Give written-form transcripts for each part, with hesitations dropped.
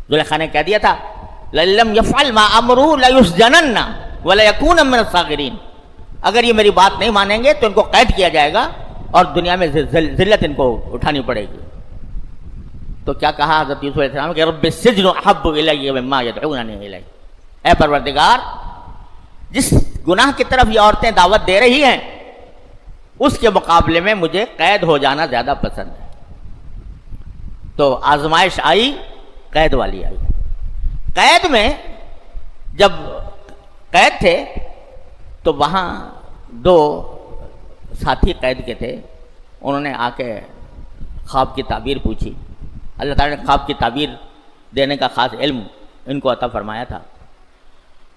زلیخا نے کہہ دیا تھا لَلَّمْ يَفْعَلْ مَا أَمْرُهُ لَيُسْجَنَنَّ وَلَيَكُونَ مِنَ الصَّاغِرِينَ، اگر یہ میری بات نہیں مانیں گے تو ان کو قید کیا جائے گا اور دنیا میں ذلت ان کو اٹھانی پڑے گی۔ تو کیا کہا حضرت یوسف علیہ السلام کہ رب السجن احب الی مما یدعوننی الیہ، اے پروردگار جس گناہ کی طرف یہ عورتیں دعوت دے رہی ہیں اس کے مقابلے میں مجھے قید ہو جانا زیادہ پسند ہے۔ تو آزمائش آئی، قید والی آئی۔ قید میں جب قید تھے تو وہاں دو ساتھی قید کے تھے، انہوں نے آ کے خواب کی تعبیر پوچھی۔ اللہ تعالیٰ نے خواب کی تعبیر دینے کا خاص علم ان کو عطا فرمایا تھا۔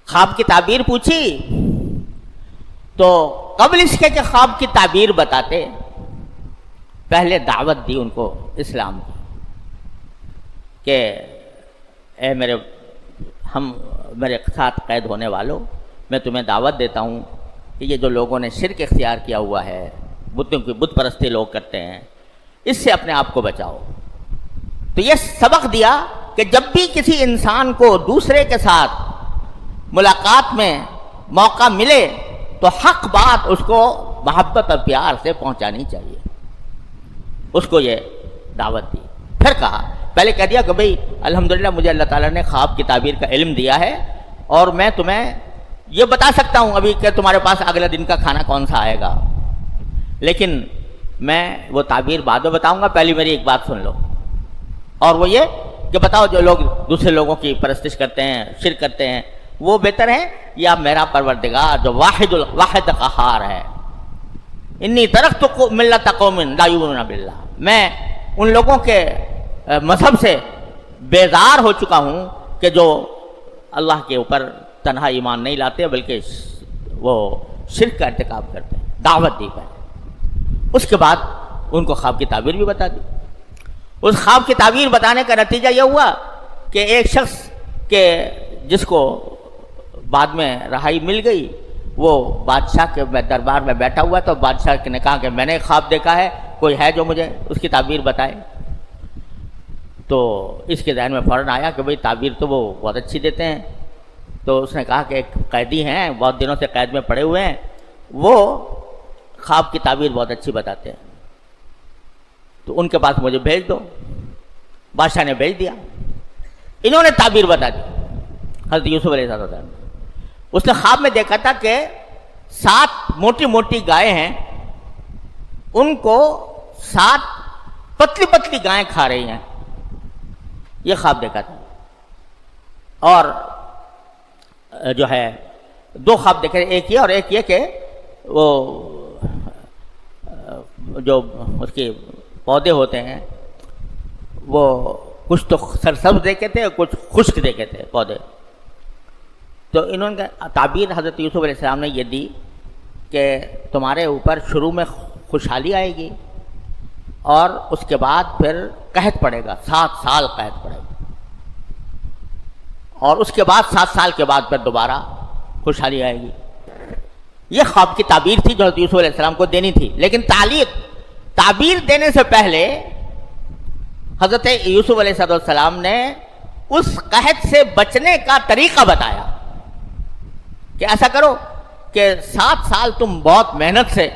خواب کی تعبیر پوچھی تو قبل اس کے کہ خواب کی تعبیر بتاتے پہلے دعوت دی ان کو اسلام کی کہ اے میرے ساتھ قید ہونے والوں، میں تمہیں دعوت دیتا ہوں کہ یہ جو لوگوں نے شرک اختیار کیا ہوا ہے، بتوں کی بت پرستی لوگ کرتے ہیں، اس سے اپنے آپ کو بچاؤ۔ تو یہ سبق دیا کہ جب بھی کسی انسان کو دوسرے کے ساتھ ملاقات میں موقع ملے تو حق بات اس کو محبت اور پیار سے پہنچانی چاہیے۔ اس کو یہ دعوت دی۔ پھر کہا، پہلے کہہ دیا کہ بھئی الحمدللہ مجھے اللہ تعالیٰ نے خواب کی تعبیر کا علم دیا ہے اور میں تمہیں یہ بتا سکتا ہوں ابھی کہ تمہارے پاس اگلا دن کا کھانا کون سا آئے گا، لیکن میں وہ تعبیر بعد میں بتاؤں گا، پہلی میری ایک بات سن لو، اور وہ یہ کہ بتاؤ جو لوگ دوسرے لوگوں کی پرستش کرتے ہیں، شرک کرتے ہیں، وہ بہتر ہے یا میرا پروردگار جو واحد قہار ہے؟ انی ترکت ملت قوم لا یؤمنون باللہ، میں ان لوگوں کے مذہب سے بیزار ہو چکا ہوں کہ جو اللہ کے اوپر تنہا ایمان نہیں لاتے بلکہ وہ شرک کا ارتکاب کرتے ہیں۔ دعوت دی پہلے، اس کے بعد ان کو خواب کی تعبیر بھی بتا دی۔ اس خواب کی تعبیر بتانے کا نتیجہ یہ ہوا کہ ایک شخص کے جس کو بعد میں رہائی مل گئی، وہ بادشاہ کے دربار میں بیٹھا ہوا تو بادشاہ نے کہا کہ میں نے خواب دیکھا ہے، کوئی ہے جو مجھے اس کی تعبیر بتائے؟ تو اس کے ذہن میں فوراً آیا کہ بھئی تعبیر تو وہ بہت اچھی دیتے ہیں۔ تو اس نے کہا کہ ایک قیدی ہیں، بہت دنوں سے قید میں پڑے ہوئے ہیں، وہ خواب کی تعبیر بہت اچھی بتاتے ہیں، تو ان کے پاس مجھے بھیج دو۔ بادشاہ نے بھیج دیا، انہوں نے تعبیر بتا دی حضرت یوسف علیہ السلام۔ اس نے خواب میں دیکھا تھا کہ 7 موٹی موٹی گائے ہیں، ان کو 7 پتلی پتلی گائیں کھا رہی ہیں، یہ خواب دیکھا تھا۔ اور جو ہے 2 خواب دیکھے، ایک یہ اور ایک یہ کہ وہ جو اس کے پودے ہوتے ہیں وہ کچھ تو سرسبز دیکھے تھے اور کچھ خشک دیکھے تھے پودے۔ تو انہوں نے تعبیر حضرت یوسف علیہ السلام نے یہ دی کہ تمہارے اوپر شروع میں خوشحالی آئے گی اور اس کے بعد پھر قحط پڑے گا، 7 سال قحط پڑے گا، اور اس کے بعد 7 سال کے بعد پھر دوبارہ خوشحالی آئے گی۔ یہ خواب کی تعبیر تھی جو حضرت یوسف علیہ السلام کو دینی تھی، لیکن تعبیر دینے سے پہلے حضرت یوسف علیہ السلام نے اس قحط سے بچنے کا طریقہ بتایا کہ ایسا کرو کہ 7 سال تم بہت محنت سے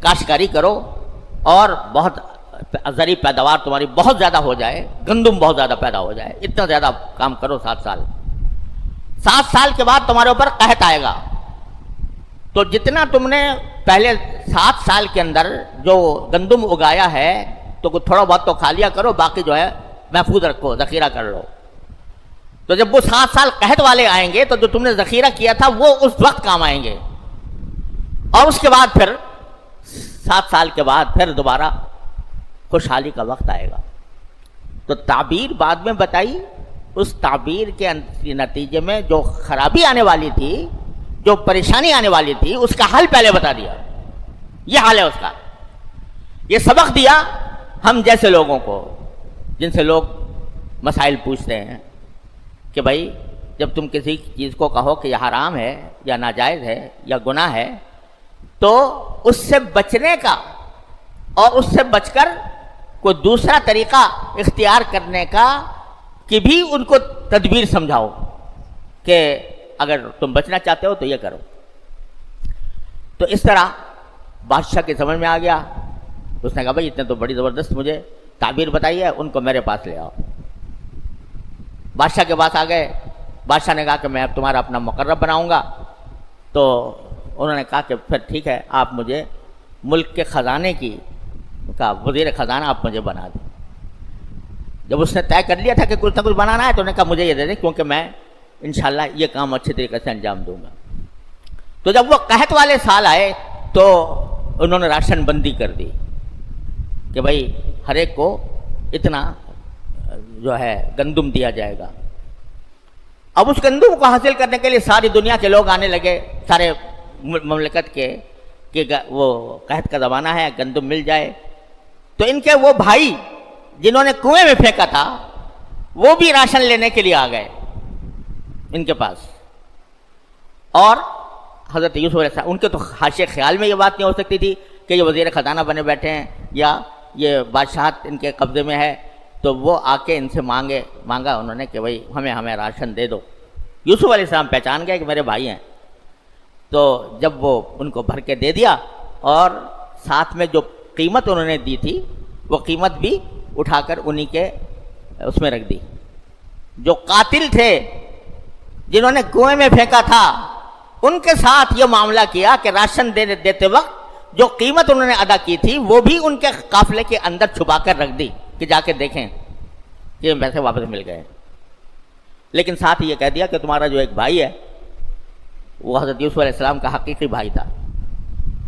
کاشتکاری کرو اور بہت زرعی پیداوار تمہاری بہت زیادہ ہو جائے، گندم بہت زیادہ پیدا ہو جائے، اتنا زیادہ کام کرو 7 سال۔ 7 سال کے بعد تمہارے اوپر قحط آئے گا، تو جتنا تم نے پہلے 7 سال کے اندر جو گندم اگایا ہے تو تھوڑا بہت تو کھا لیا کرو، باقی جو ہے محفوظ رکھو، ذخیرہ کر لو۔ تو جب وہ 7 سال قحط والے آئیں گے تو جو تم نے ذخیرہ کیا تھا وہ اس وقت کام آئیں گے، اور اس کے بعد پھر 7 سال کے بعد پھر دوبارہ خوشحالی کا وقت آئے گا۔ تو تعبیر بعد میں بتائی، اس تعبیر کے نتیجے میں جو خرابی آنے والی تھی، جو پریشانی آنے والی تھی، اس کا حل پہلے بتا دیا۔ یہ حل ہے اس کا۔ یہ سبق دیا ہم جیسے لوگوں کو، جن سے لوگ مسائل پوچھتے ہیں کہ بھائی جب تم کسی چیز کو کہو کہ یہ حرام ہے یا ناجائز ہے یا گناہ ہے، تو اس سے بچنے کا اور اس سے بچ کر کوئی دوسرا طریقہ اختیار کرنے کا کی بھی ان کو تدبیر سمجھاؤ کہ اگر تم بچنا چاہتے ہو تو یہ کرو. تو اس طرح بادشاہ کے سمجھ میں آ گیا. اس نے کہا بھائی اتنے تو بڑی زبردست مجھے تعبیر بتائی ہے, ان کو میرے پاس لے آؤ. بادشاہ کے پاس آ گئے. بادشاہ نے کہا کہ میں اب تمہارا اپنا مقرب بناؤں گا. تو انہوں نے کہا کہ پھر ٹھیک ہے, آپ مجھے ملک کے خزانے کی کا وزیر خزانہ آپ مجھے بنا دیں. جب اس نے طے کر لیا تھا کہ کچھ نہ کچھ بنانا ہے تو انہوں نے کہا مجھے یہ دے دیں, کیونکہ میں انشاءاللہ یہ کام اچھے طریقے سے انجام دوں گا. تو جب وہ قحط والے سال آئے تو انہوں نے راشن بندی کر دی کہ بھائی ہر ایک کو اتنا جو ہے گندم دیا جائے گا. اب اس گندم کو حاصل کرنے کے لیے ساری دنیا کے لوگ آنے لگے, سارے مملکت کے, کہ وہ قحط کا زمانہ ہے, گندم مل جائے. تو ان کے وہ بھائی جنہوں نے کنویں میں پھینکا تھا وہ بھی راشن لینے کے لیے آ گئے ان کے پاس. اور حضرت یوسف علیہ السلام, ان کے تو حاشیے خیال میں یہ بات نہیں ہو سکتی تھی کہ یہ وزیر خزانہ بنے بیٹھے ہیں یا یہ بادشاہت ان کے قبضے میں ہے. تو وہ آ کے ان سے مانگا انہوں نے کہ بھائی ہمیں راشن دے دو. یوسف علیہ السلام پہچان گئے کہ میرے بھائی ہیں. تو جب وہ ان کو بھر کے دے دیا اور ساتھ میں جو قیمت انہوں نے دی تھی وہ قیمت بھی اٹھا کر انہی کے اس میں رکھ دی. جو قاتل تھے جنہوں نے کنویں میں پھینکا تھا ان کے ساتھ یہ معاملہ کیا کہ راشن دیتے وقت جو قیمت انہوں نے ادا کی تھی وہ بھی ان کے قافلے کے اندر چھپا کر رکھ دی کہ جا کے دیکھیں کہ پیسے واپس مل گئے. لیکن ساتھ ہی یہ کہہ دیا کہ تمہارا جو ایک بھائی ہے وہ حضرت یوسف علیہ السلام کا حقیقی بھائی تھا,